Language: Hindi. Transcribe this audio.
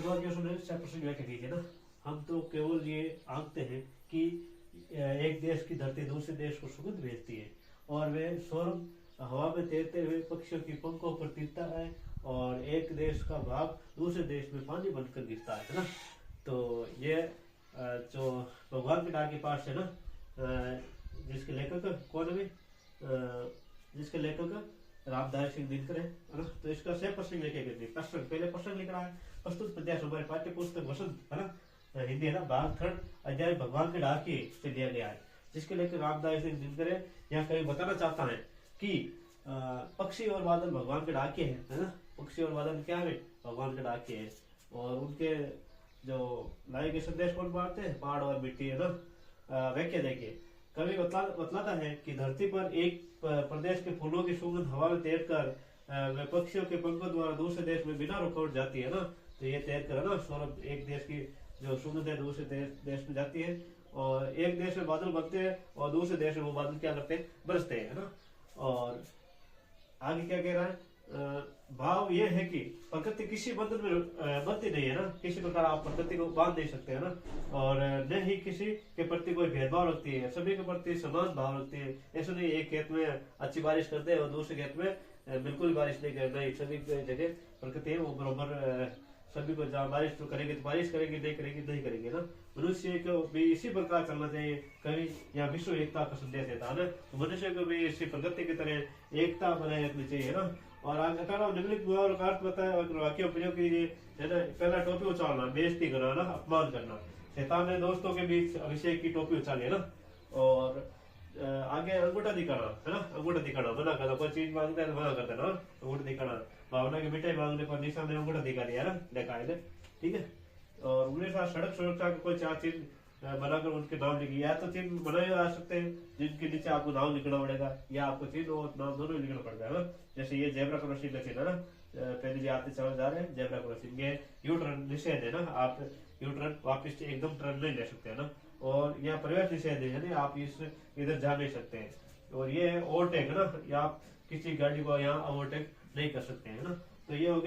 शुरुआत जो सुने प्रश्न व्याख्या कीजिए ना। हम तो केवल ये आंकते हैं कि एक देश की धरती दूसरे देश को सुगंध भेजती है और वे सौरभ हवा में तैरते हुए पक्षियों की पंखों पर टिकता है और एक देश का भाग दूसरे देश में पानी बनकर गिरता है ना। तो ये जो भगवान के डाक के पास है ना, जिसके लेखक कौन है, जिसके लेखक रामधारी सिंह दिनकर है ना। तो इसका सही प्रश्न लेके गए प्रश्न, पहले प्रश्न लिख रहा है प्रस्तुत प्रत्याश हमारे पाठ्य पुस्तक वसंत है ना, हिंदी है ना, भाग 3 अध्याय भगवान के डाके से दिया गया है, जिसके लेकर रामधारी सिंह दिनकर है। यहाँ कभी बताना चाहता है कि पक्षी और बादल भगवान के डाके हैं है ना। पक्षी और बादल क्या है, भगवान के डाके हैं और उनके जो लाए गए संदेश कौन बांटते हैं, पहाड़ और मिट्टी है ना। व्याख्या देखिए, कवि बतलाता है कि धरती पर एक प्रदेश के फूलों की सुगंध हवा में तैरकर पक्षियों के पंखों द्वारा दूसरे देश में बिना रुकावट जाती है ना। तो ये तैर कर ना सौरभ एक देश की जो सुगंध है दूसरे देश में जाती है और एक देश में बादल बनते हैं और दूसरे देश में वो बादल क्या करते हैं, बरसते हैं ना। और आगे क्या कह रहा है, भाव ये है कि प्रकृति किसी बंधन में बंधती नहीं है ना, किसी प्रकार आप प्रकृति को बांध नहीं सकते है ना। और न ही किसी के प्रति कोई भेदभाव रखती है, सभी के प्रति समान भाव रखती है। ऐसा नहीं एक खेत में अच्छी बारिश करते हैं और दूसरे खेत में बिल्कुल बारिश नहीं करना। सभी जगह प्रकृति है वो बराबर, सभी को जहाँ बारिश तो करेगी तो बारिश करेगी, नहीं करेगी नहीं करेगी ना। मनुष्य को भी इसी प्रकार चलना चाहिए। कभी यहाँ विश्व एकता का संदेश देता है ना, तो मनुष्य को भी इसी प्रकृति की तरह एकता बनाए रखनी चाहिए ना। और आगे निम्नलिखित मुहावरों का अर्थ बताया और वाक्य प्रयोग कीजिए है ना। पहला टोपी उछालना, बेइज्जती करना ना, अपमान करना। शैतान ने दोस्तों के बीच अभिषेक की टोपी उछाली है ना। और आगे अंगूठा दिखाना है ना, अंगूठा दिखाना मना करना, कोई चीज मांगते हैं तो मना करते ना, अंगूठा दिखाना। भावना की मिठाई मांगने पर निशा ने अंगूठा दिखा दिया ना, देखा है, ठीक है। और उन्हें साथ सड़क सुरक्षा के कोई 4 चिन्ह बनाकर उनके नाम लिखिए। या तो चिन्ह बनाए जा सकते हैं जिनके नीचे आपको नाम लिखना पड़ेगा, या आपको चिन्ह और नाम दोनों लिखना पड़ेगा ना। जैसे ये जेब्रा क्रॉसिंग का चिन्ह है ना, पहले जी आते चले जा रहे हैं जेब्रा क्रॉसिंग, ये यू टर्न निषेध है ना, आप यू टर्न वापिस एकदम टर्न नहीं ले सकते है ना। और यहाँ प्रवेश निषेध है ना, आप इस इधर जा नहीं सकते हैं। और ये ओवरटेक है ना, या आप किसी गाड़ी को यहाँ ओवरटेक नहीं कर सकते है ना। तो ये हो गया।